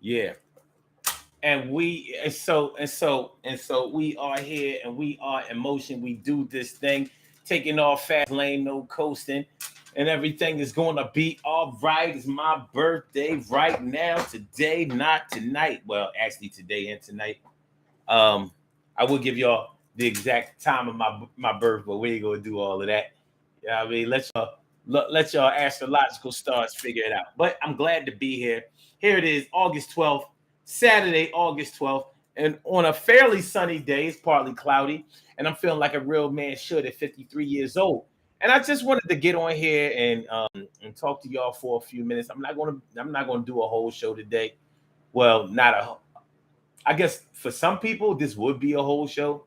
Yeah. And we are here and we are in motion. We do this thing, taking off fast lane, no coasting, and everything is going to be all right. It's my birthday right now, today, not tonight. Well, actually, today and tonight. Um, I will give y'all the exact time of my birth, but we ain't gonna do all of that. Yeah, I mean, let y'all astrological stars figure it out. But I'm glad to be here. Here it is, August 12th, Saturday, August 12th, and on a fairly sunny day. It's partly cloudy, and I'm feeling like a real man should at 53 years old. And I just wanted to get on here and talk to y'all for a few minutes. I'm not gonna do a whole show today. Well, not a I guess for some people this would be a whole show.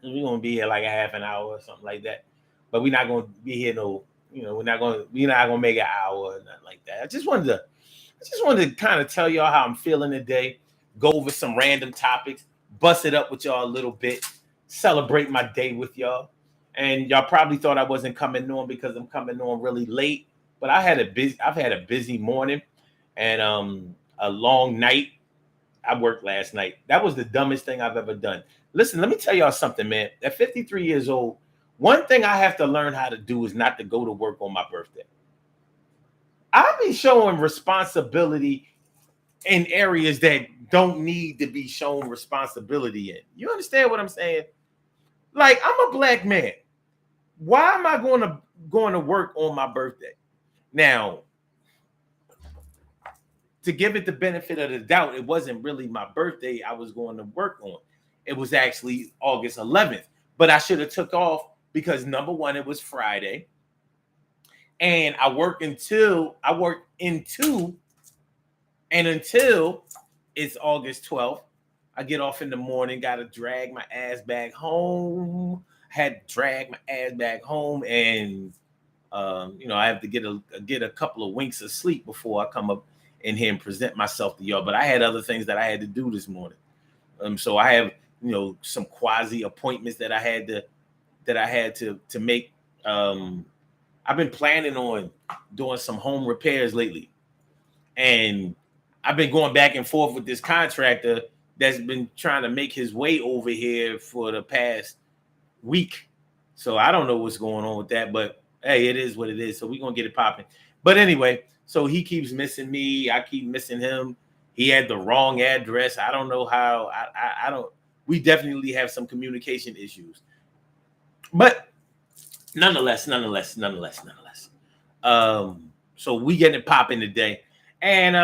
We're gonna be here like a half an hour or something like that. But we're not gonna be here we're not gonna make an hour or nothing like that. I just wanted to kind of tell y'all how I'm feeling today, go over some random topics, bust it up with y'all a little bit, celebrate my day with y'all. And y'all probably thought I wasn't coming on because I'm coming on really late, but I've had a busy morning and a long night. I worked last night. That was the dumbest thing I've ever done. Listen, let me tell y'all something, man. At 53 years old, one thing I have to learn how to do is not to go to work on my birthday. I'll be showing responsibility in areas that don't need to be shown responsibility in. You understand what I'm saying? Like, I'm a black man. Why am I going to work on my birthday? Now, to give it the benefit of the doubt, it wasn't really my birthday I was going to work on. It was actually August 11th. But I should have took off because number one, it was Friday. And I worked into and until it's August 12th. I get off in the morning, gotta drag my ass back home. Had to drag my ass back home and I have to get a couple of winks of sleep before I come up in here and present myself to y'all. But I had other things that I had to do this morning. So I have some quasi appointments that I had to make. I've been planning on doing some home repairs lately, and I've been going back and forth with this contractor that's been trying to make his way over here for the past week. So I don't know what's going on with that, but hey, it is what it is. So we're gonna get it popping. But anyway, so he keeps missing me. I keep missing him. He had the wrong address. I don't know how. I don't. We definitely have some communication issues. But nonetheless. So we getting it popping today. And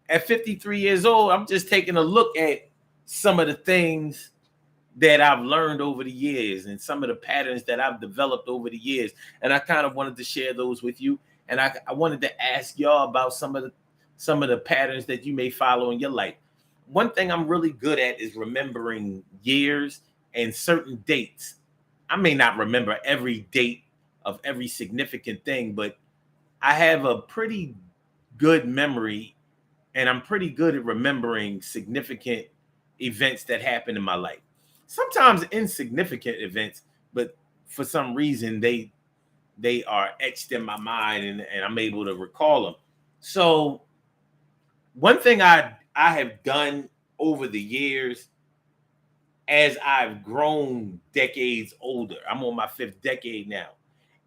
at 53 years old, I'm just taking a look at some of the things that I've learned over the years and some of the patterns that I've developed over the years. And I kind of wanted to share those with you. And I wanted to ask y'all about some of the patterns that you may follow in your life. One thing I'm really good at is remembering years and certain dates. I may not remember every date of every significant thing, but I have a pretty good memory and I'm pretty good at remembering significant events that happen in my life. Sometimes insignificant events, but for some reason they are etched in my mind and I'm able to recall them. So one thing I have done over the years as I've grown decades older. I'm on my fifth decade now.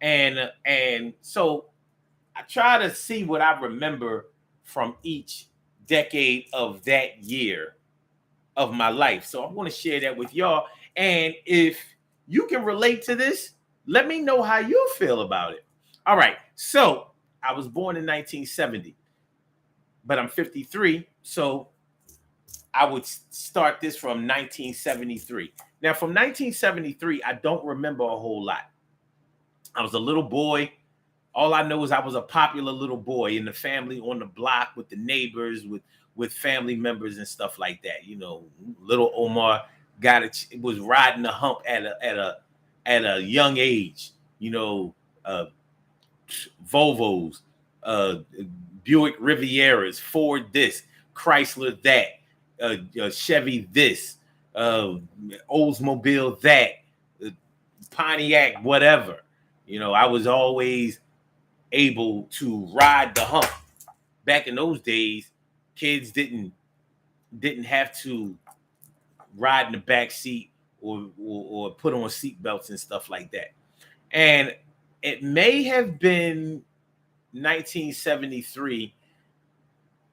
And so I try to see what I remember from each decade of that year of my life. So I want to share that with y'all. And if you can relate to this, let me know how you feel about it. All right. So I was born in 1970, but I'm 53. So I would start this from 1973. Now, from 1973, I don't remember a whole lot. I was a little boy. All I know is I was a popular little boy in the family on the block with the neighbors, with family members and stuff like that. Little Omar was riding the hump at a young age. Volvos, uh, Buick Rivieras, Ford this, Chrysler that, Chevy this, Oldsmobile that, uh, Pontiac whatever. I was always able to ride the hump. Back in those days, kids didn't have to ride in the back seat or put on seat belts and stuff like that. And it may have been 1973.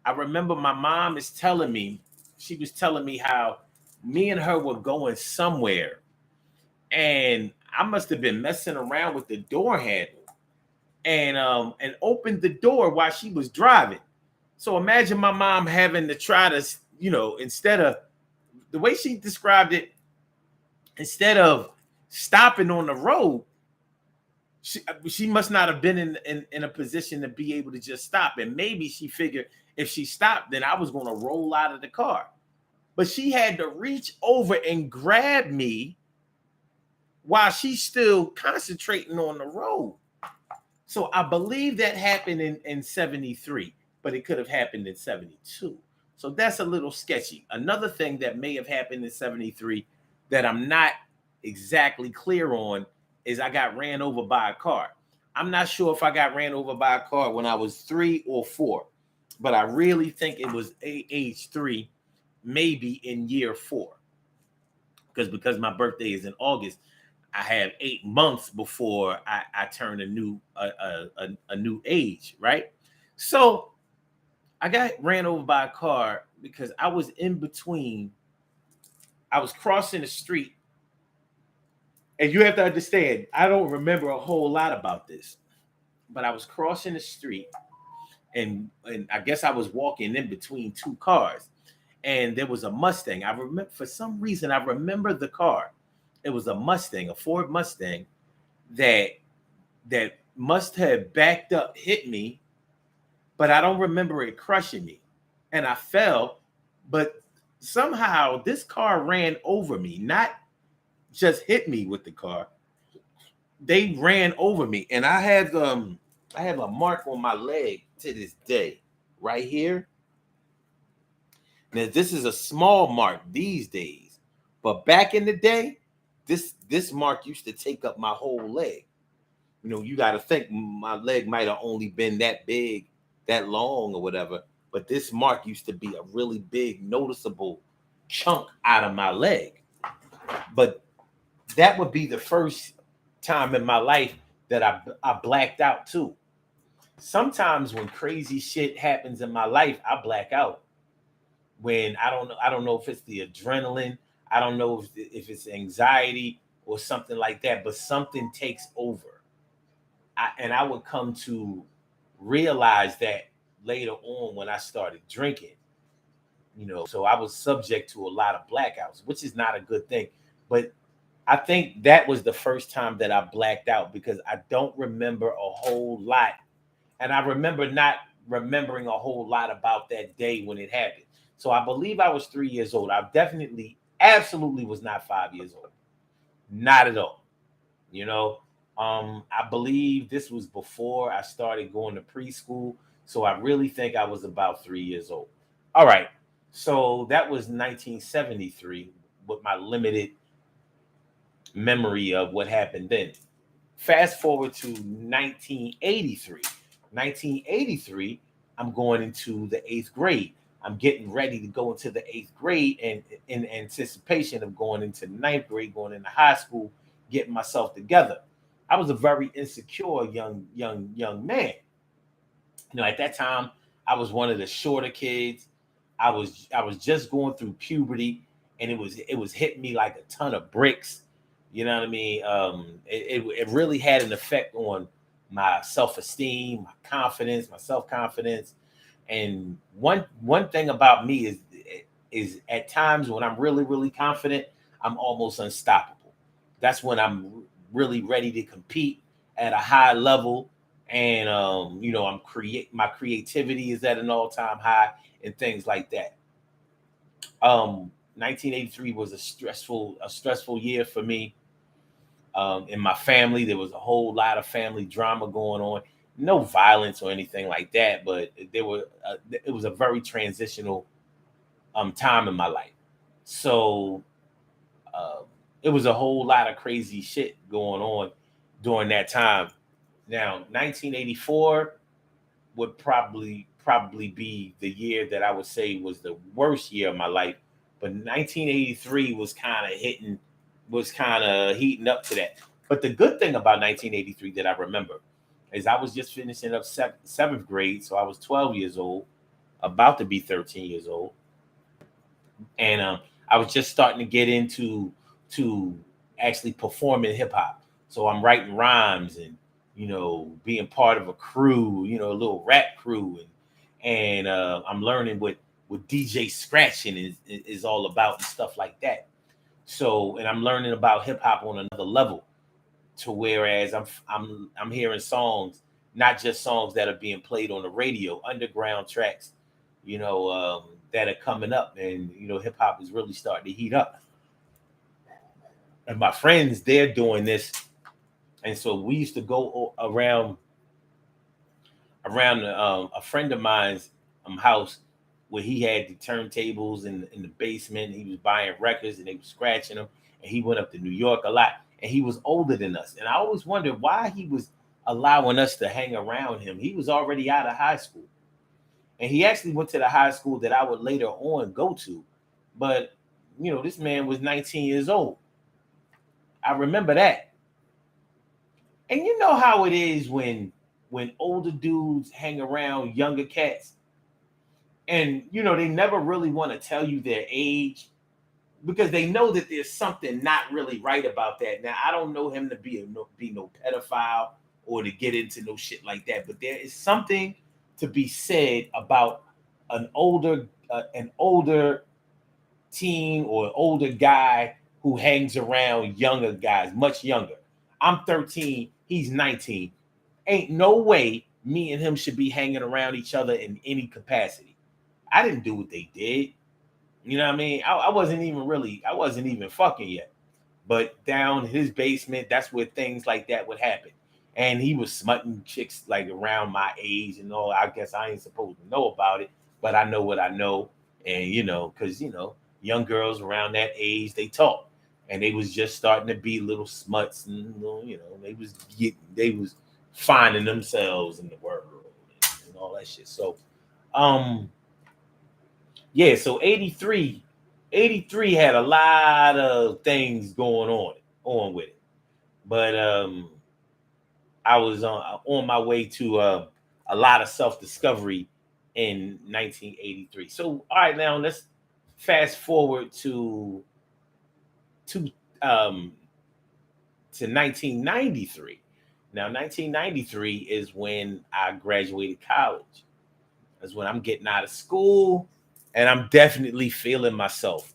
I remember my mom is telling me, she was telling me how me and her were going somewhere, and I must have been messing around with the door handle and opened the door while she was driving. So imagine my mom having to try to, instead of the way she described it, instead of stopping on the road, she must not have been in a position to be able to just stop. And maybe she figured if she stopped, then I was going to roll out of the car. But she had to reach over and grab me while she's still concentrating on the road. So I believe that happened in 73, but it could have happened in 72. So that's a little sketchy. Another thing that may have happened in 73 that I'm not exactly clear on is I got ran over by a car. I'm not sure if I got ran over by a car when I was 3 or 4, but I really think it was age 3, maybe in year 4. Because my birthday is in August, I have 8 months before I turn a new age, right? So I got ran over by a car because I was in between. I was crossing the street, and you have to understand, I don't remember a whole lot about this, but I was crossing the street, and I guess I was walking in between 2 cars, and there was a Mustang. I remember, for some reason, I remember the car. It was a Mustang, a Ford Mustang that must have backed up, hit me, but I don't remember it crushing me. And I fell, but somehow this car ran over me, not just hit me with the car. They ran over me, and I have a mark on my leg to this day, right here. Now this is a small mark these days, but back in the day, this mark used to take up my whole leg. You got to think my leg might have only been that big, that long, or whatever. But this mark used to be a really big, noticeable chunk out of my leg. But that would be the first time in my life that I blacked out too. Sometimes when crazy shit happens in my life, I black out. When I don't know if it's the adrenaline, I don't know if it's anxiety or something like that, but something takes over. And I would come to realize that later on when I started drinking. So I was subject to a lot of blackouts, which is not a good thing. But I think that was the first time that I blacked out because I don't remember a whole lot. And I remember not remembering a whole lot about that day when it happened. So I believe I was 3 years old. I absolutely was not 5 years old. Not at all. I believe this was before I started going to preschool. So I really think I was about 3 years old. All right. So that was 1973 with my limited memory of what happened then. Fast forward to 1983. 1983, I'm going into the 8th grade. I'm getting ready to go into the 8th grade and in anticipation of going into 9th grade, going into high school, getting myself together. I was a very insecure young man. At that time, I was one of the shorter kids. I was just going through puberty, and it was hitting me like a ton of bricks. You know what I mean? It really had an effect on my self-esteem, my confidence, my self-confidence. And one thing about me is at times when I'm really, really confident, I'm almost unstoppable. That's when I'm really ready to compete at a high level. And my creativity is at an all-time high and things like that. 1983 was a stressful year for me. In my family, there was a whole lot of family drama going on. No violence or anything like that, but it was a very transitional time in my life. So uh, it was a whole lot of crazy shit going on during that time. Now, 1984 would probably be the year that I would say was the worst year of my life. But 1983 was kind of heating up to that. But the good thing about 1983 that I remember is I was just finishing up seventh grade, so I was 12 years old, about to be 13 years old, and I was just starting to get into to actually performing hip hop. So I'm writing rhymes and being part of a crew, a little rap crew, and I'm learning what DJ scratching is all about and stuff like that. So, and I'm learning about hip hop on another level. To whereas I'm hearing songs, not just songs that are being played on the radio, underground tracks, that are coming up, and hip hop is really starting to heat up. And my friends, they're doing this, and so we used to go around a friend of mine's house where he had the turntables in the basement. He was buying records and they were scratching them. And he went up to New York a lot. And he was older than us. And I always wondered why he was allowing us to hang around him. He was already out of high school. And he actually went to the high school that I would later on go to. But, this man was 19 years old. I remember that. And you know how it is when older dudes hang around younger cats, and they never really want to tell you their age because they know that there's something not really right about that. Now, I don't know him to be no pedophile or to get into no shit like that, but there is something to be said about an older teen or older guy who hangs around younger guys, much younger. I'm 13, he's 19. Ain't no way me and him should be hanging around each other in any capacity. I didn't do what they did. You know what I mean? I wasn't even fucking yet. But down his basement, that's where things like that would happen. And he was smutting chicks like around my age and all. I guess I ain't supposed to know about it, but I know what I know. And because young girls around that age, they talk. And they was just starting to be little smuts, and they was finding themselves in the world and all that shit. So um yeah, so 83 had a lot of things going on with it. But I was on my way to a lot of self-discovery in 1983. So all right, now let's fast forward to um to 1993. Now 1993 is when I graduated college. That's when I'm getting out of school, and I'm definitely feeling myself,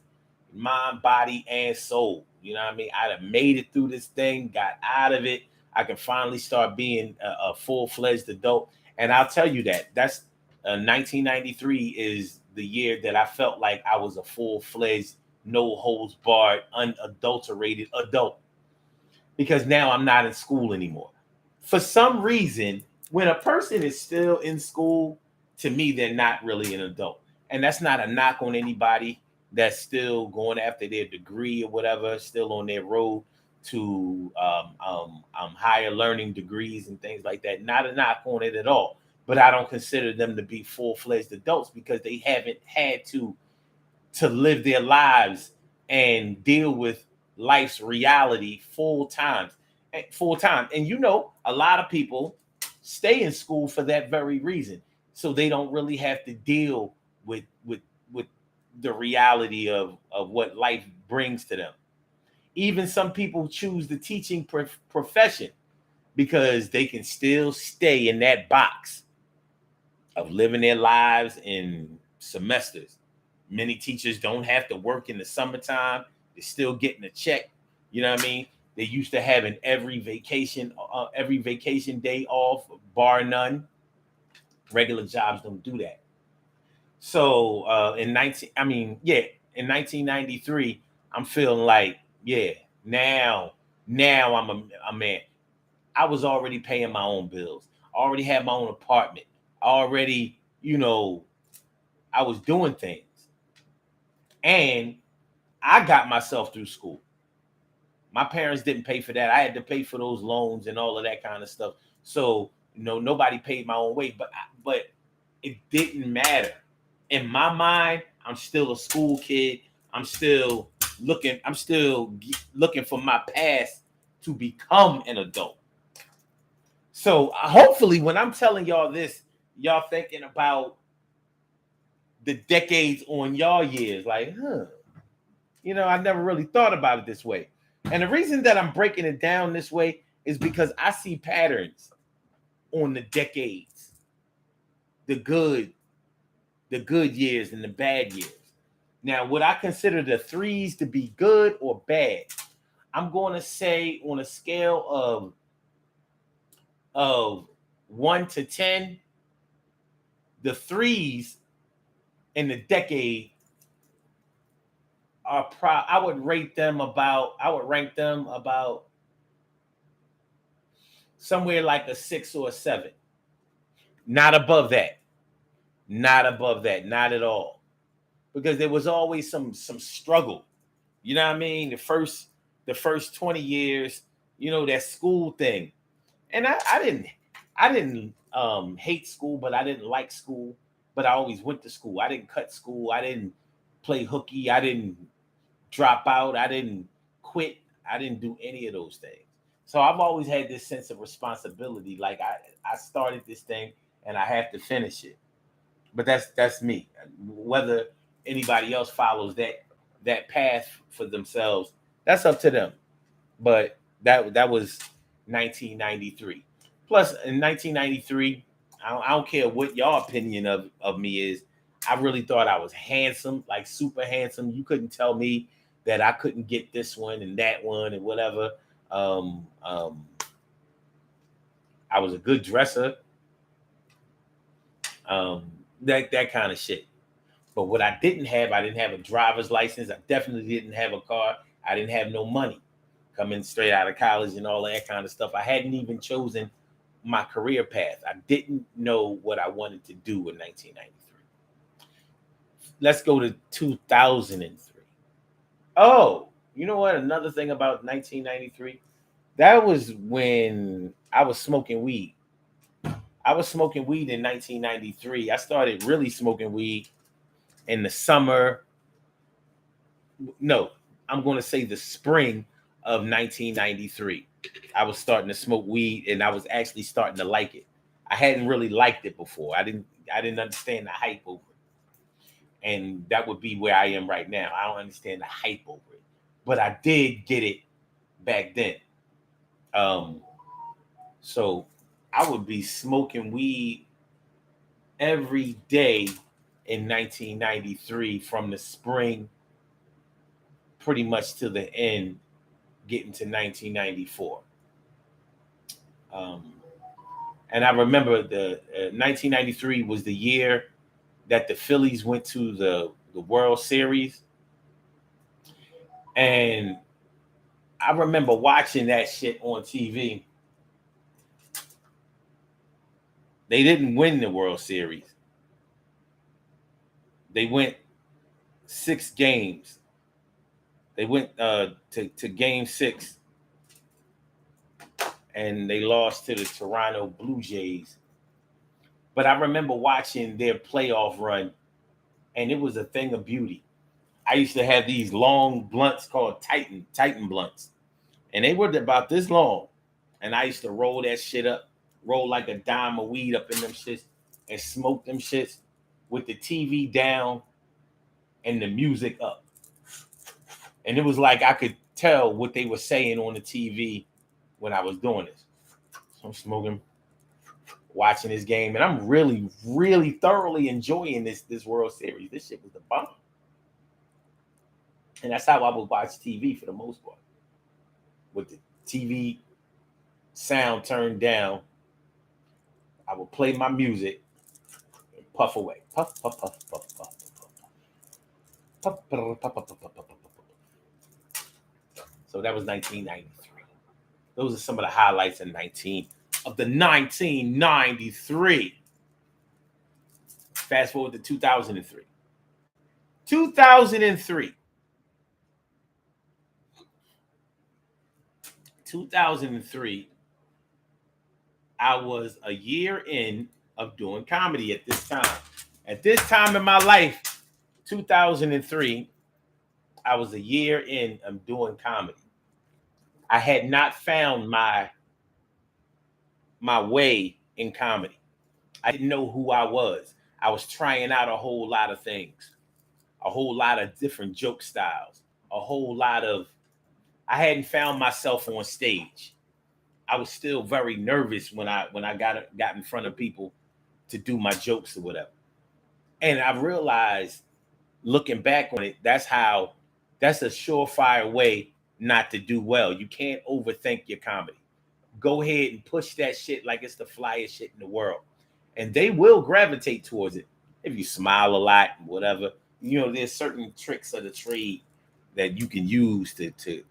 mind, body, and soul. You know what I mean? I'd have made it through this thing, got out of it. I can finally start being a full-fledged adult. And I'll tell you that's 1993 is the year that I felt like I was a full-fledged, no holds barred, unadulterated adult, because now I'm not in school anymore. For some reason, when a person is still in school, to me, they're not really an adult. And that's not a knock on anybody that's still going after their degree or whatever, still on their road to higher learning degrees and things like that. Not a knock on it at all. But I don't consider them to be full-fledged adults because they haven't had to live their lives and deal with life's reality full time. And a lot of people stay in school for that very reason, so they don't really have to deal with the reality of what life brings to them. Even some people choose the teaching profession because they can still stay in that box of living their lives in semesters. Many teachers don't have to work in the summertime. They're still getting a check. You know what I mean? They used to having every vacation day off, bar none. Regular jobs don't do that. So in 1993, I'm feeling like, yeah, now I'm a man. I was already paying my own bills. I already had my own apartment. Already, I was doing things, and I got myself through school. My parents didn't pay for that. I had to pay for those loans and all of that kind of stuff. So, nobody paid my own way. But it didn't matter. In my mind, I'm still a school kid. I'm still looking for my past to become an adult. So hopefully when I'm telling y'all this, y'all thinking about the decades on y'all years, like, I never really thought about it this way. And the reason that I'm breaking it down this way is because I see patterns on the decades, the good years and the bad years. Now, would I consider the threes to be good or bad? I'm going to say on a scale of 1 to 10, the threes in the decade are I would rank them about somewhere like a 6 or a 7. Not above that. Not above that. Not at all. Because there was always some struggle. You know what I mean? The first 20 years, that school thing. And I didn't hate school, but I didn't like school. But I always went to school. I didn't cut school. I didn't play hooky. I didn't drop out. I didn't quit. I didn't do any of those things. So I've always had this sense of responsibility. Like I started this thing and I have to finish it. But that's me. Whether anybody else follows that path for themselves, that's up to them. But that was 1993. Plus, in 1993, I don't care what y'all opinion of me is. I really thought I was handsome, like super handsome. You couldn't tell me that I couldn't get this one and that one and whatever. Um, um, I was a good dresser. Um, that kind of shit. But what I didn't have a driver's license. I definitely didn't have a car. I didn't have no money coming straight out of college and all that kind of stuff. I hadn't even chosen my career path. I didn't know what I wanted to do in 1993. Let's go to 2003. Oh, you know what? Another thing about 1993, that was when I was smoking weed. I was smoking weed in 1993. I started really smoking weed in the summer. No, I'm going to say the spring of 1993. I was starting to smoke weed and I was actually starting to like it. I hadn't really liked it before. I didn't understand the hype over it. And that would be where I am right now. I don't understand the hype over it. But I did get it back then. Um so I would be smoking weed every day in 1993 from the spring pretty much to the end, getting to 1994. Um, and I remember the 1993 was the year that the Phillies went to the World Series, and I remember watching that shit on TV. They didn't win the World Series. They went 6 games. They went to game 6, and they lost to the Toronto Blue Jays. But I remember watching their playoff run, and it was a thing of beauty. I used to have these long blunts called Titan blunts, and they were about this long. And I used to roll that shit up, roll like a dime of weed up in them shits, and smoke them shits with the TV down and the music up. And it was like I could tell what they were saying on the TV when I was doing this. So I'm smoking, watching this game, and I'm really, really thoroughly enjoying this World Series. This shit was the bomb. And that's how I would watch TV for the most part, with the TV sound turned down. I would play my music and puff away. Puff, puff, puff, puff, puff, puff, puff, puff, puff, puff, puff, puff, puff, puff. So that was 1993. Those are some of the highlights in 1993. Fast forward to 2003. 2003. 2003. I was a year in of doing comedy at this time. At this time in my life, 2003, I was a year in of doing comedy. I had not found my way in comedy. I didn't know who I was. I was trying out a whole lot of things, a whole lot of different joke styles, a whole lot of. I hadn't found myself on stage. I was still very nervous when I got in front of people to do my jokes or whatever. And I realized, looking back on it, that's a surefire way not to do well. You can't overthink your comedy. Go ahead and push that shit like it's the flyest shit in the world, and they will gravitate towards it if you smile a lot, whatever. There's certain tricks of the trade that you can use to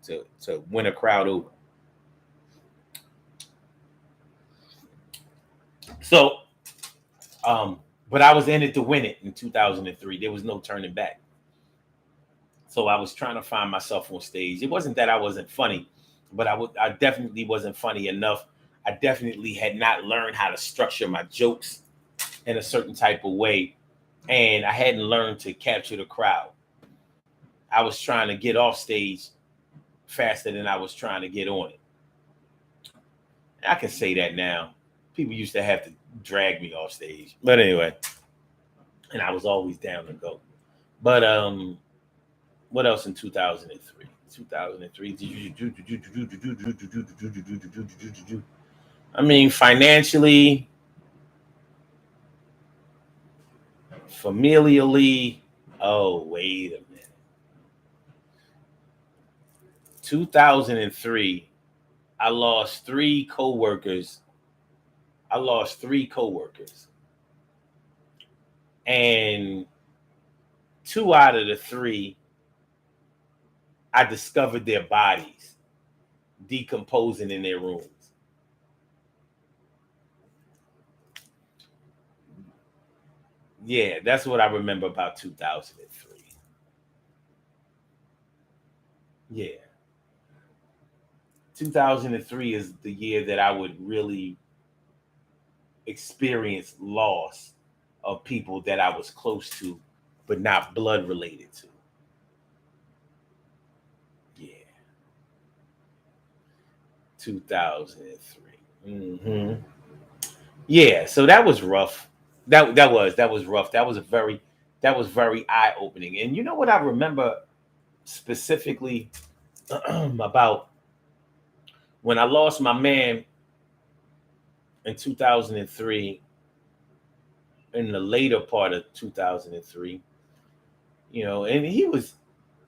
win a crowd over. So, but I was in it to win it in 2003. There was no turning back. So I was trying to find myself on stage. It wasn't that I wasn't funny, but I definitely wasn't funny enough. I definitely had not learned how to structure my jokes in a certain type of way, and I hadn't learned to capture the crowd. I was trying to get off stage faster than I was trying to get on it. I can say that now. People used to have to drag me off stage, but anyway, and I was always down to go. But what else in 2003? 2003. I mean, financially, familially. Oh, wait a minute. 2003, I lost three coworkers. And two out of the three, I discovered their bodies decomposing in their rooms. Yeah, that's what I remember about 2003. Yeah. 2003 is the year that I would really experience loss of people that I was close to, but not blood related to. Yeah. 2003. Mm-hmm. Yeah, so that was rough. That was rough. That was very eye opening. And you know what I remember specifically about when I lost my man in 2003, in the later part of 2003, and he was,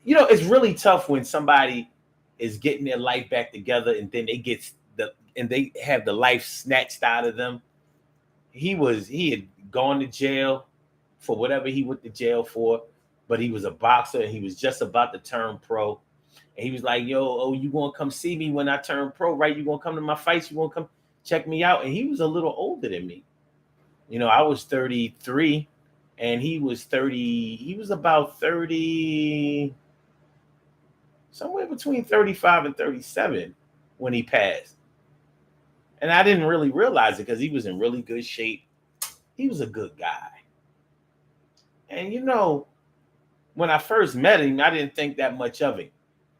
it's really tough when somebody is getting their life back together and then they have the life snatched out of them. He had gone to jail for whatever he went to jail for, but he was a boxer and he was just about to turn pro. And he was like, "Yo, oh, you gonna come see me when I turn pro, right? You gonna come to my fights? You gonna come check me out?" And he was a little older than me. I was 33 and he was 30. He was about 30, somewhere between 35 and 37 when he passed. And I didn't really realize it because he was in really good shape. He was a good guy. And when I first met him, I didn't think that much of him.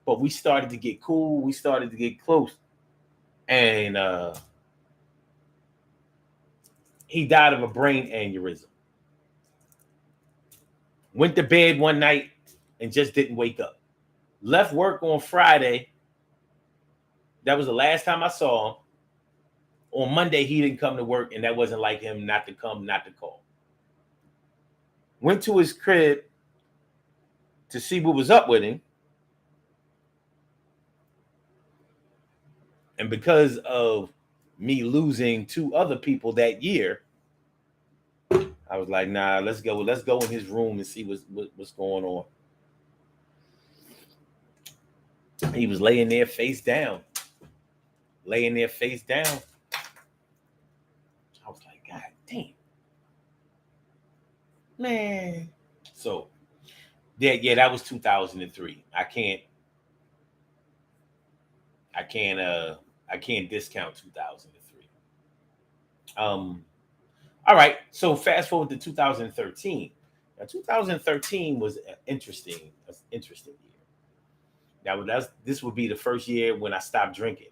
But we started to get cool. We started to get close. And he died of a brain aneurysm. Went to bed one night and just didn't wake up. Left work on Friday. That was the last time I saw him. On Monday, he didn't come to work, and that wasn't like him not to come, not to call. Went to his crib to see what was up with him. And because of me losing two other people that year, I was like, nah, let's go in his room and see what's going on. He was laying there face down. I was like, God damn. Man. So, yeah, that was 2003. I can't discount 2003. All All right. So fast forward to 2013. Now, 2013 was an interesting year. This would be the first year when I stopped drinking.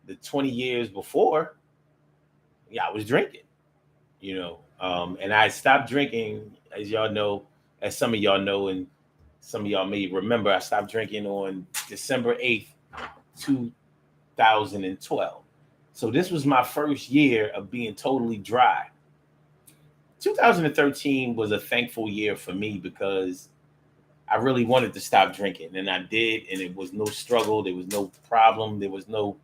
The 20 years before, yeah, I was drinking. And I stopped drinking, as y'all know, as some of y'all know, and some of y'all may remember. I stopped drinking on December 8th, 2012. So this was my first year of being totally dry. 2013 was a thankful year for me because I really wanted to stop drinking, and I did, and it was no struggle. There was no problem. There was no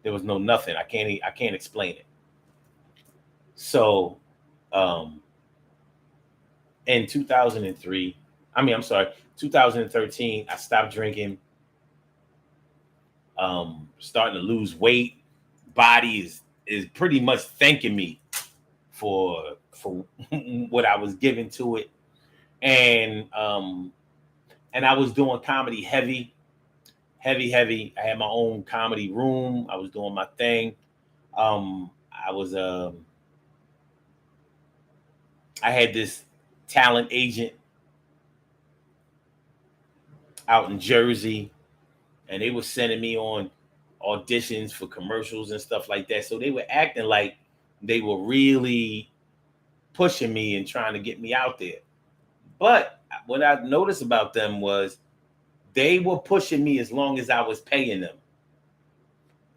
nothing. I can't explain it. So, um, in 2003, I'm sorry, 2013, I stopped drinking. Starting to lose weight. Body is pretty much thanking me for what I was giving to it, and I was doing comedy heavy, heavy, heavy. I had my own comedy room. I was doing my thing. I was I had this talent agent out in Jersey, and they were sending me on auditions for commercials and stuff like that. So they were acting like they were really pushing me and trying to get me out there. But what I noticed about them was they were pushing me as long as I was paying them.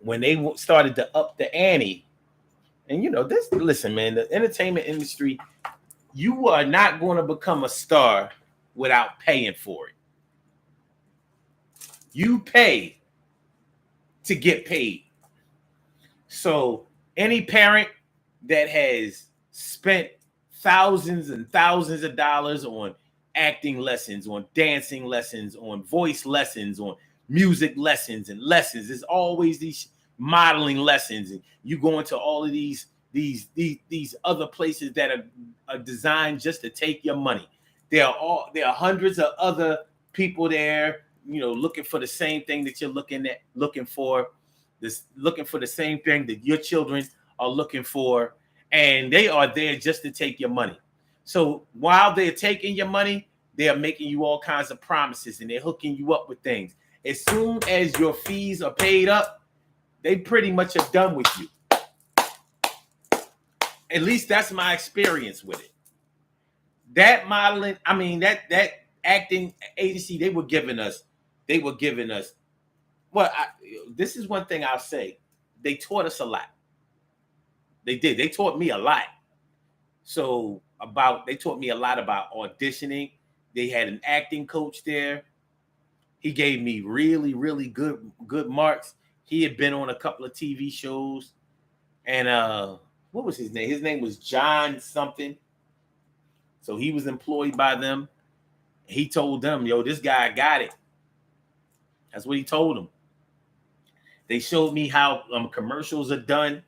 When they started to up the ante, and this, listen, man, the entertainment industry, you are not going to become a star without paying for it. You pay to get paid. So any parent that has spent thousands and thousands of dollars on acting lessons, on dancing lessons, on voice lessons, on music lessons and lessons, there's always these modeling lessons, and you go into all of these other places that are designed just to take your money. There are hundreds of other people there, looking for the same thing that you're looking for the same thing that your children are looking for, and they are there just to take your money. So while they're taking your money, they are making you all kinds of promises, and they're hooking you up with things. As soon as your fees are paid up, they pretty much are done with you. At least that's my experience with it. That modeling, that acting agency, they were giving us. Well, this is one thing I'll say. They taught us a lot. They did. They taught me a lot. They taught me a lot about auditioning. They had an acting coach there. He gave me really, really good marks. He had been on a couple of TV shows. And what was his name? His name was John something. So he was employed by them. He told them, yo, this guy got it. That's what he told them. They showed me how commercials are done,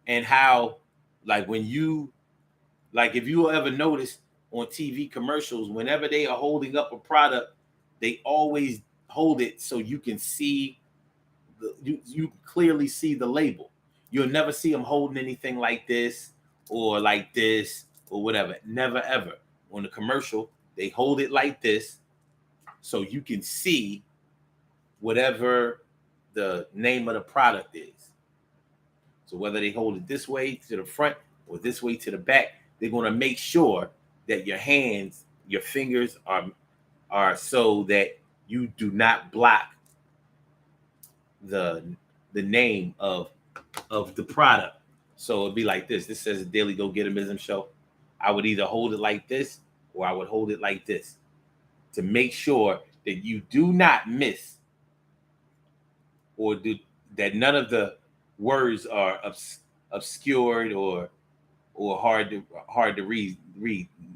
and how, like, if you ever notice on TV commercials, whenever they are holding up a product, they always hold it so you can see, you clearly see the label. You'll never see them holding anything like this or whatever. Never, ever. On the commercial, they hold it like this so you can see whatever the name of the product is. So whether they hold it this way to the front or this way to the back, they're going to make sure that your fingers are so that you do not block the name of the product. So it'd be like this. This says Daily Go Getimism Show. I would either hold it like this or I would hold it like this to make sure that you do not miss, or that none of the words are obscured or hard to read.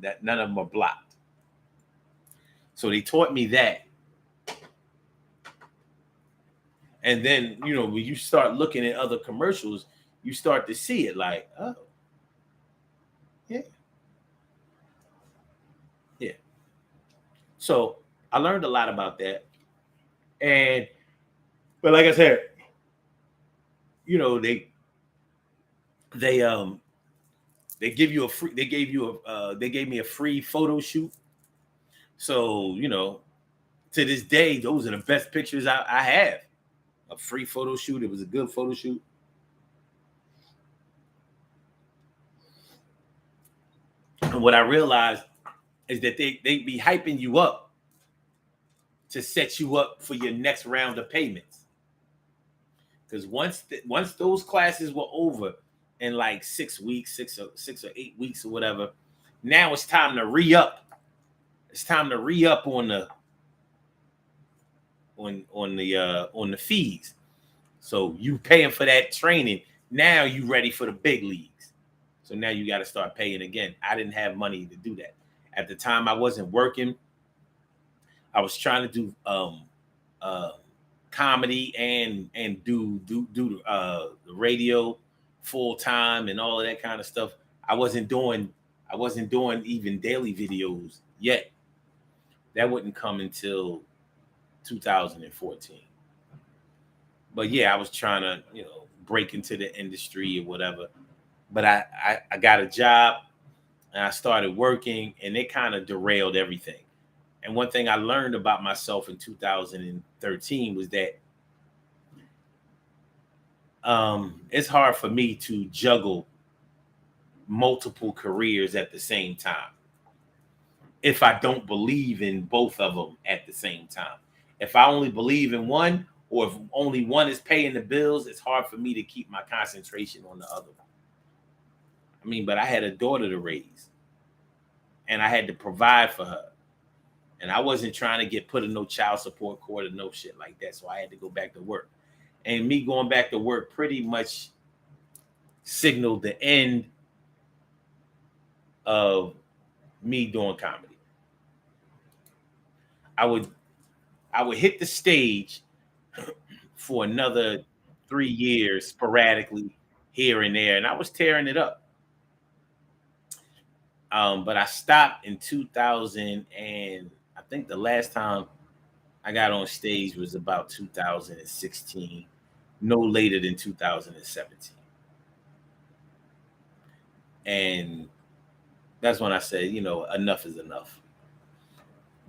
That none of them are blocked. So they taught me that. And then, when you start looking at other commercials, you start to see it like, oh, yeah. Yeah. So I learned a lot about that. But like I said, they They give you a free. They gave you a. They gave me a free photo shoot. So to this day, those are the best pictures I have. A free photo shoot. It was a good photo shoot. And what I realized is that they be hyping you up to set you up for your next round of payments. Because once those classes were over in like 6 weeks, 6 or 8 weeks or whatever, now it's time to re-up. It's time to re-up on the fees. So you paying for that training. Now you ready for the big leagues. So now you got to start paying again. I didn't have money to do that. At the time I wasn't working. I was trying to do comedy and do the radio full time and all of that kind of stuff. I wasn't doing even daily videos yet. That wouldn't come until 2014. But yeah, I was trying to break into the industry or whatever. But I got a job and I started working, and it kind of derailed everything. And one thing I learned about myself in 2013 was that it's hard for me to juggle multiple careers at the same time if I don't believe in both of them at the same time. If I only believe in one, or if only one is paying the bills, it's hard for me to keep my concentration on the other one. I mean, but I had a daughter to raise, and I had to provide for her. And I wasn't trying to get put in no child support court or no shit like that. So I had to go back to work. And me going back to work pretty much signaled the end of me doing comedy. I would hit the stage for another 3 years sporadically here and there, and I was tearing it up. But I stopped in 2000, and I think the last time I got on stage was about 2016, no later than 2017. And that's when I said, enough is enough.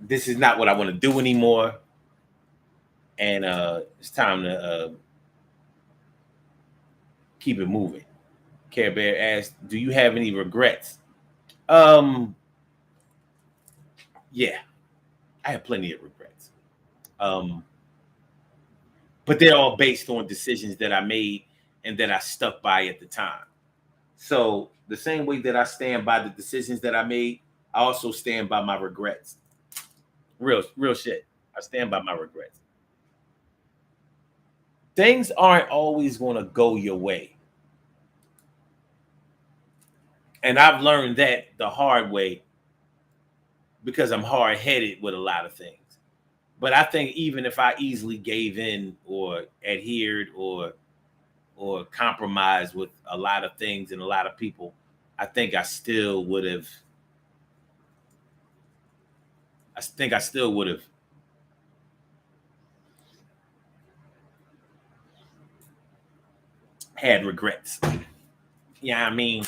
This is not what I want to do anymore. And it's time to keep it moving. Care Bear asked, do you have any regrets? Yeah, I have plenty of regrets. But they're all based on decisions that I made and that I stuck by at the time. So the same way that I stand by the decisions that I made, I also stand by my regrets. Real shit. I stand by my regrets. Things aren't always going to go your way. And I've learned that the hard way because I'm hard-headed with a lot of things. But I think even if I easily gave in or adhered or compromised with a lot of things and a lot of people, I think I still would have had regrets. Yeah, I mean,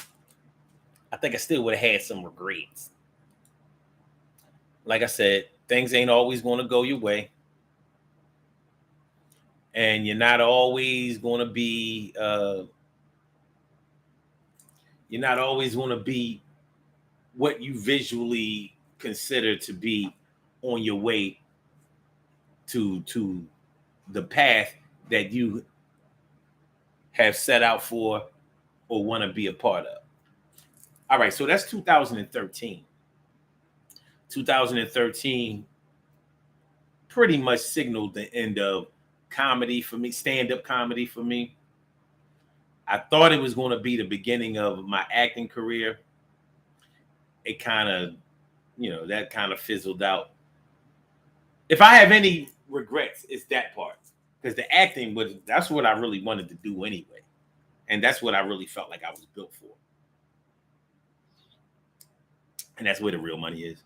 I think I still would have had some regrets. Like I said, things ain't always going to go your way. And you're not always going to be what you visually consider to be on your way to the path that you have set out for or want to be a part of. All right, so that's 2013. 2013 pretty much signaled the end of comedy for me, stand-up comedy for me. I thought it was going to be the beginning of my acting career. It kind of, that kind of fizzled out. If I have any regrets, it's that part. Because the acting that's what I really wanted to do anyway. And that's what I really felt like I was built for. And that's where the real money is.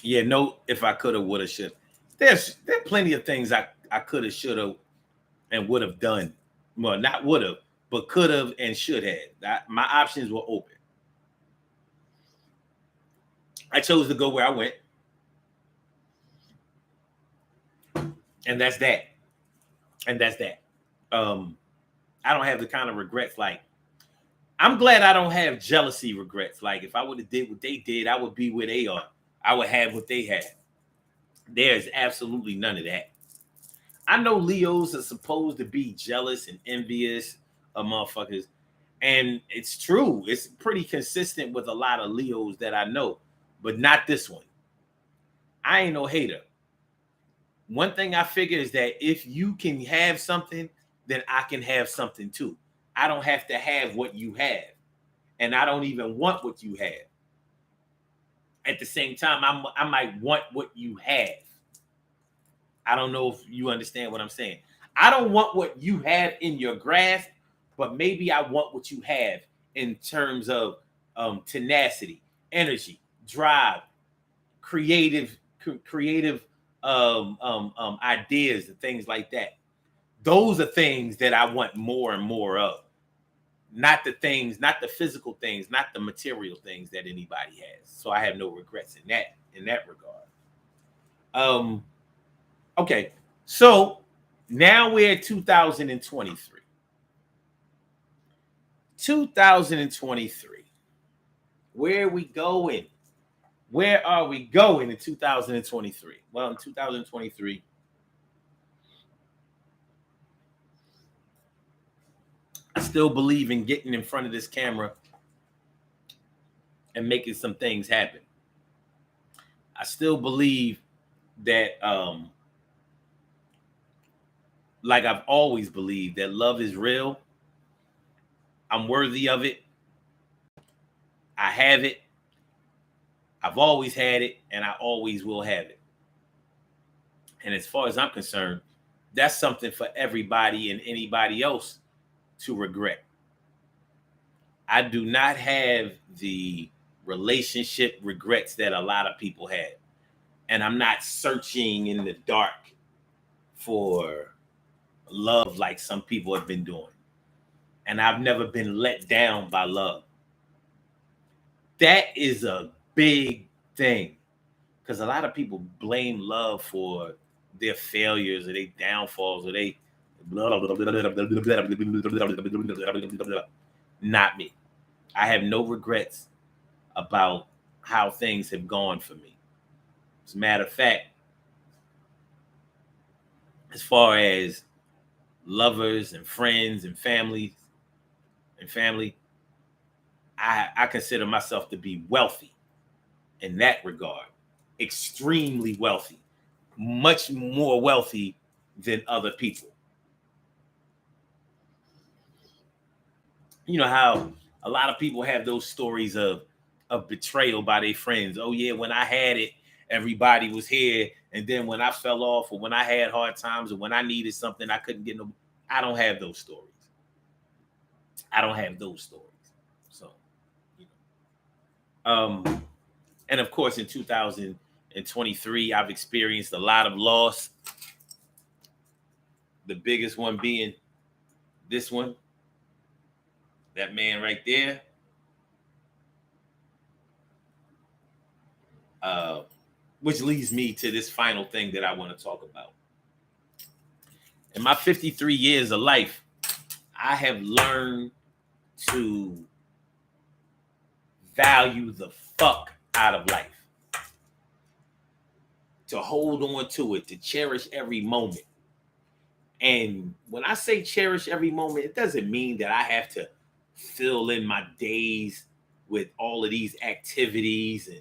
Yeah, no, if I could have, would have, should. There are plenty of things I could have, should have, and would have done. Well, not would have, but could have and should have. My options were open. I chose to go where I went. And that's that. And that's that. I don't have the kind of regrets. Like, I'm glad I don't have jealousy regrets. Like, if I would have did what they did, I would be where they are. I would have what they had. There's absolutely none of that. I know Leos are supposed to be jealous and envious of motherfuckers. And it's true. It's pretty consistent with a lot of Leos that I know, but not this one. I ain't no hater. One thing I figure is that if you can have something, then I can have something too. I don't have to have what you have. And I don't even want what you have. At the same time, I might want what you have. I don't know if you understand what I'm saying. I don't want what you have in your grasp, but maybe I want what you have in terms of tenacity, energy, drive, creative ideas and things like that. Those are things that I want more and more of. Not the things, not the physical things, not the material things that anybody has. So I have no regrets in that regard. Okay, so now we're at 2023. 2023. Where are we going? Where are we going in 2023? Well, in 2023, I still believe in getting in front of this camera and making some things happen. I still believe that, like I've always believed, that love is real. I'm worthy of it. I have it. I've always had it, and I always will have it. And as far as I'm concerned, that's something for everybody and anybody else to regret. I do not have the relationship regrets that a lot of people have. And I'm not searching in the dark for love like some people have been doing. And I've never been let down by love. That is a big thing, because a lot of people blame love for their failures or their downfalls or they not me. I have no regrets about how things have gone for me. As a matter of fact, as far as lovers and friends and family, I consider myself to be wealthy in that regard. Extremely wealthy. Much more wealthy than other people. You know how a lot of people have those stories of betrayal by their friends. Oh yeah, when I had it, everybody was here, and then when I fell off, or when I had hard times, or when I needed something, I couldn't get no. I don't have those stories. I don't have those stories. So, you know. And of course, in 2023, I've experienced a lot of loss. The biggest one being this one. That man right there. Which leads me to this final thing that I want to talk about. In my 53 years of life, I have learned to value the fuck out of life. To hold on to it, to cherish every moment. And when I say cherish every moment, it doesn't mean that I have to fill in my days with all of these activities and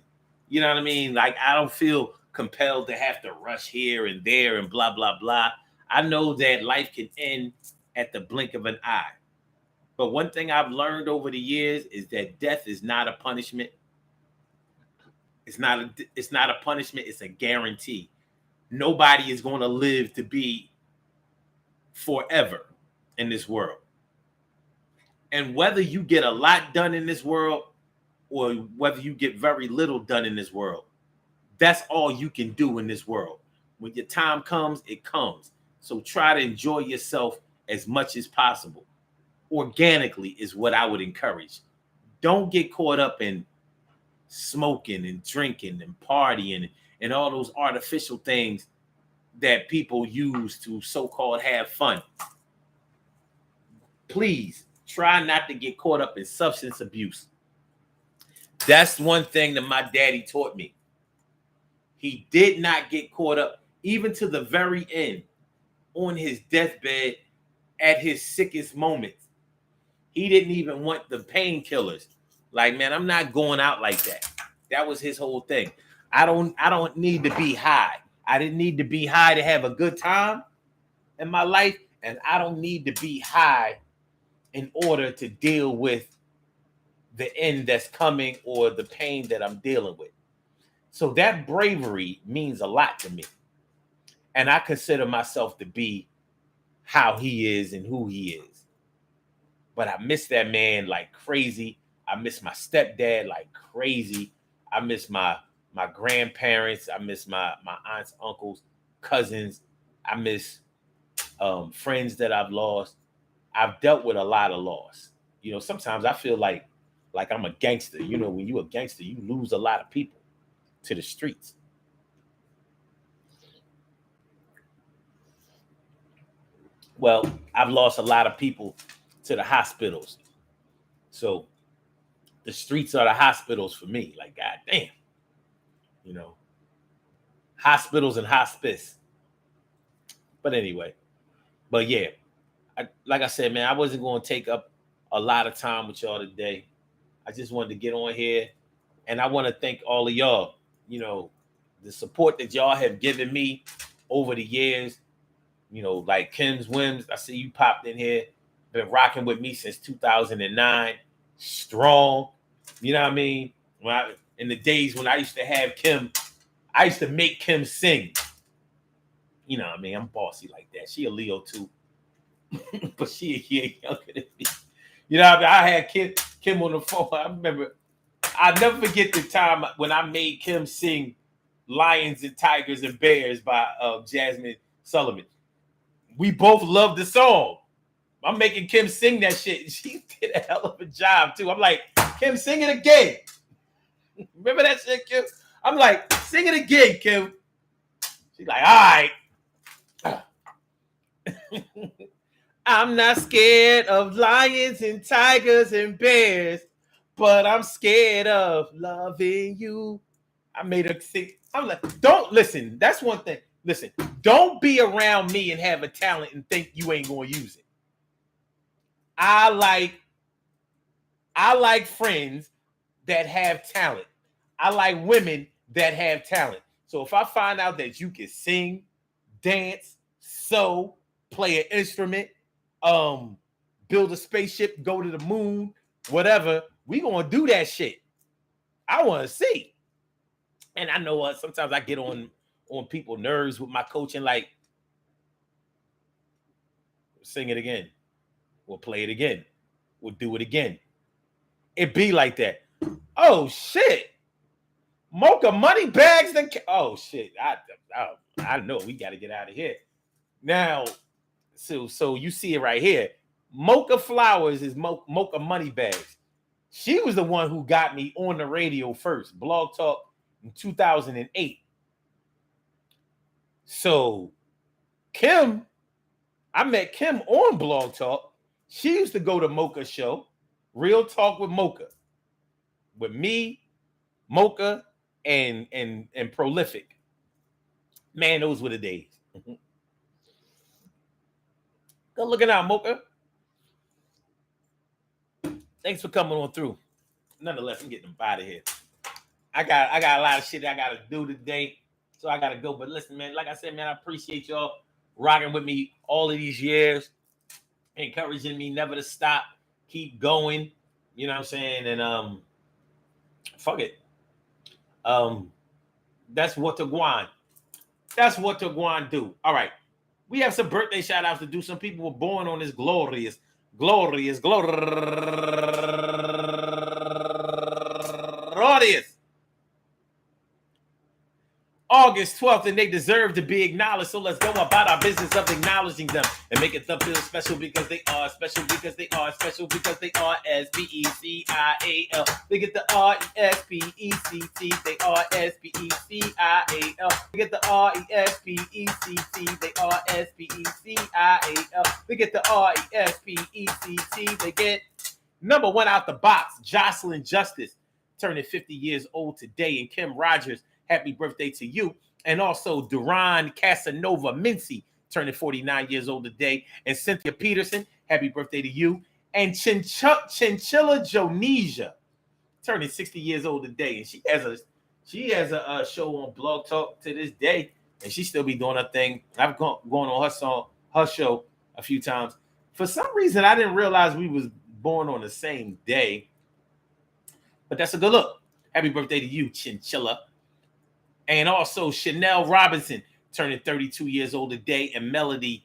you know what I mean? Like, I don't feel compelled to have to rush here and there and blah, blah, blah. I know that life can end at the blink of an eye. But one thing I've learned over the years is that death is not a punishment. It's not a punishment. It's a guarantee. Nobody is going to live to be forever in this world. And whether you get a lot done in this world or whether you get very little done in this world, that's all you can do in this world. When your time comes, it comes. So try to enjoy yourself as much as possible. Organically is what I would encourage. Don't get caught up in smoking and drinking and partying and all those artificial things that people use to so-called have fun. Please try not to get caught up in substance abuse. That's one thing that my daddy taught me. He did not get caught up, even to the very end, on his deathbed, at his sickest moments. He didn't even want the painkillers. Like, man, I'm not going out like that. That was his whole thing. I don't need to be high. I didn't need to be high to have a good time in my life, and I don't need to be high in order to deal with the end that's coming or the pain that I'm dealing with. So that bravery means a lot to me. And I consider myself to be how he is and who he is. But I miss that man like crazy. I miss my stepdad like crazy. I miss my grandparents. I miss my aunts, uncles, cousins. I miss friends that I've lost. I've dealt with a lot of loss. You know, sometimes I feel like I'm a gangster. You know, when you're a gangster, you lose a lot of people to the streets. Well, I've lost a lot of people to the hospitals. So the streets are the hospitals for me. Like, God damn. You know, hospitals and hospice. But anyway, but yeah, like I said, man, I wasn't going to take up a lot of time with y'all today. I just wanted to get on here, and I want to thank all of y'all, you know, the support that y'all have given me over the years. You know, like Kim's Whims, I see you popped in here, been rocking with me since 2009, strong. You know what I mean? In the days when I used to have Kim, I used to make Kim sing. You know what I mean? I'm bossy like that. She a Leo too, but she a year younger than me. You know what I mean? I had Kim on the phone. I remember, I'll never forget the time when I made Kim sing Lions and Tigers and Bears by Jasmine Sullivan. We both loved the song. I'm making Kim sing that shit. She did a hell of a job too. I'm like, Kim, sing it again. Remember that shit, Kim? I'm like, sing it again, Kim. She's like, all right. I'm not scared of lions and tigers and bears, but I'm scared of loving you. I made her sing. I'm like, don't listen. That's one thing. Listen, don't be around me and have a talent and think you ain't gonna use it. I like friends that have talent. I like women that have talent. So if I find out that you can sing, dance, sew, play an instrument, build a spaceship, go to the moon, whatever, we gonna do that shit. I want to see. And I know sometimes I get on people's nerves with my coaching, like, sing it again. We'll play it again. We'll do it again. It be like that. Oh shit. Mocha money bags. Oh shit. I know we got to get out of here. Now, so you see it right here. Mocha Flowers is Mocha money bags. She was the one who got me on the radio first. Blog Talk in 2008. So Kim, I met Kim on Blog Talk. She used to go to Mocha show, Real Talk with Mocha, with me, Mocha, and Prolific. Man, those were the days. Good looking out, Mocha. Thanks for coming on through. Nonetheless, I'm getting them out of here. I got a lot of shit I gotta do today, so I gotta go. But listen, man, like I said, man, I appreciate y'all rocking with me all of these years, encouraging me never to stop, keep going. You know what I'm saying? And fuck it. That's what the Guan. That's what the Guan do. All right. We have some birthday shout outs to do. Some people were born on this glorious August August 12th, and they deserve to be acknowledged. So let's go about our business of acknowledging them and making them feel special because they are special because they are special because they are S-P-E-C-I-A-L. They get the R-E-S-P-E-C-T. They are S-P-E-C-I-A-L. They get the R-E-S-P-E-C-T. They are S-P-E-C-I-A-L. They get the R-E-S-P-E-C-T. They get number one out the box, Jocelyn Justice, turning 50 years old today, and Kim Rogers, happy birthday to you. And also Duran Casanova Mincy, turning 49 years old today. And Cynthia Peterson, happy birthday to you. And Chinchilla Jonesia, turning 60 years old today. And she has a show on Blog Talk to this day. And she still be doing her thing. I've gone on her show a few times. For some reason, I didn't realize we was born on the same day. But that's a good look. Happy birthday to you, Chinchilla. And also Chanel Robinson, turning 32 years old today, and Melody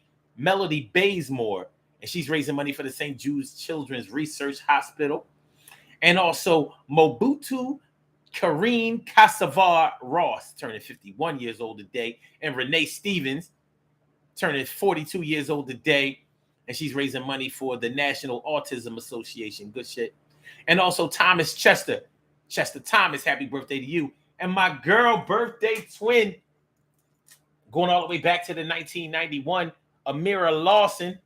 Bazemore, and she's raising money for the St. Jude's Children's Research Hospital. And also Mobutu Karine Casavar Ross, turning 51 years old today, and Renee Stevens, turning 42 years old today, and she's raising money for the National Autism Association. Good shit. And also Thomas Chester Thomas, happy birthday to you. And my girl birthday twin, going all the way back to the 1991, Amira Lawson,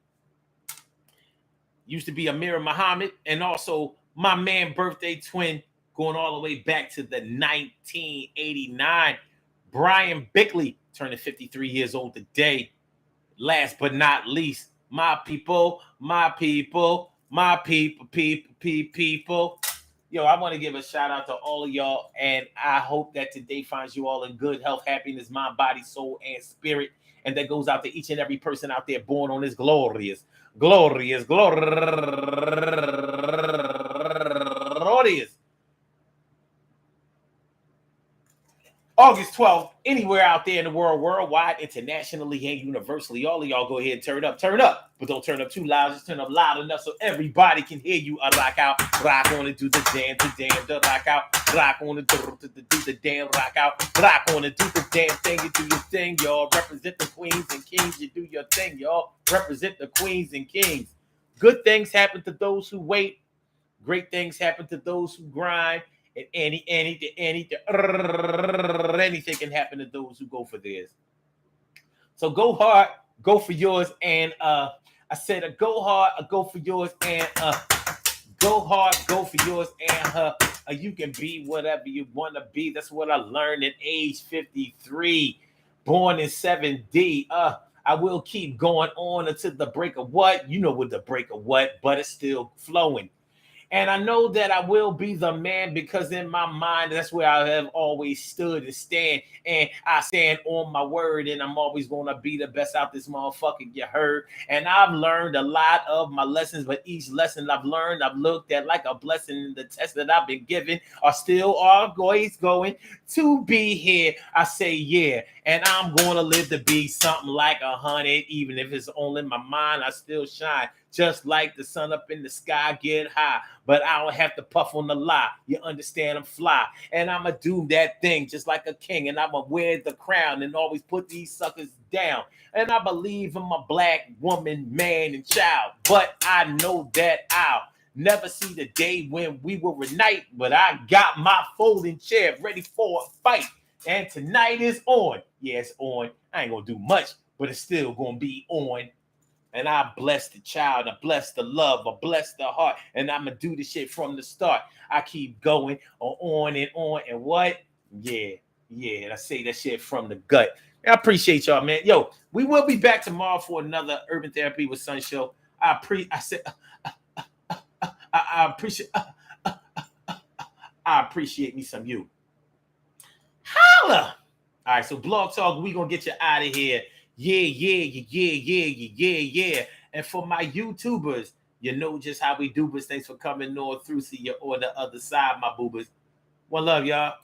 used to be Amira Muhammad. And also my man birthday twin, going all the way back to the 1989, Brian Bickley, turning 53 years old today. Last but not least, my people. Yo, I want to give a shout out to all of y'all, and I hope that today finds you all in good health, happiness, mind, body, soul, and spirit. And that goes out to each and every person out there born on this glorious August 12th, anywhere out there in the world, worldwide, internationally, and universally. All of y'all go ahead and turn up, but don't turn up too loud. Just turn up loud enough so everybody can hear you. Rock out, rock on and do the damn, rock out, rock on and do the damn, rock out, rock on and do the damn thing. You do your thing, y'all. Represent the queens and kings. You do your thing, y'all. Represent the queens and kings. Good things happen to those who wait. Great things happen to those who grind. And anything can happen to those who go for theirs. So go hard, go for yours, and I said go hard, go for yours, and go hard, go for yours, and you can be whatever you want to be. That's what I learned at age 53, born in 7D. I will keep going on until the break of what? You know what the break of what, but it's still flowing. And I know that I will be the man because in my mind, that's where I have always stood and stand. And I stand on my word, and I'm always going to be the best out this motherfucker, you heard. And I've learned a lot of my lessons, but each lesson I've learned, I've looked at like a blessing. In the test that I've been given are still always going to be here. I say, yeah. And I'm going to live to be something like 100, even if it's only my mind, I still shine. Just like the sun up in the sky, get high. But I don't have to puff on the lie. You understand? I'm fly. And I'm going to do that thing just like a king. And I'm going to wear the crown and always put these suckers down. And I believe in my black woman, man, and child. But I know that I'll never see the day when we will reunite. But I got my folding chair ready for a fight. And tonight is on. Yeah, it's on. I ain't going to do much, but it's still going to be on. And I bless the child, I bless the love, I bless the heart, and I'm going to do this shit from the start. I keep going on, and what? Yeah, and I say that shit from the gut. I appreciate y'all, man. Yo, we will be back tomorrow for another Urban Therapy with Sun show. I appreciate me some you. Holla! All right, so Blog Talk, we going to get you out of here. Yeah. And for my YouTubers, you know just how we do, but thanks for coming on through. See you on the other side, my boobers. One love, y'all.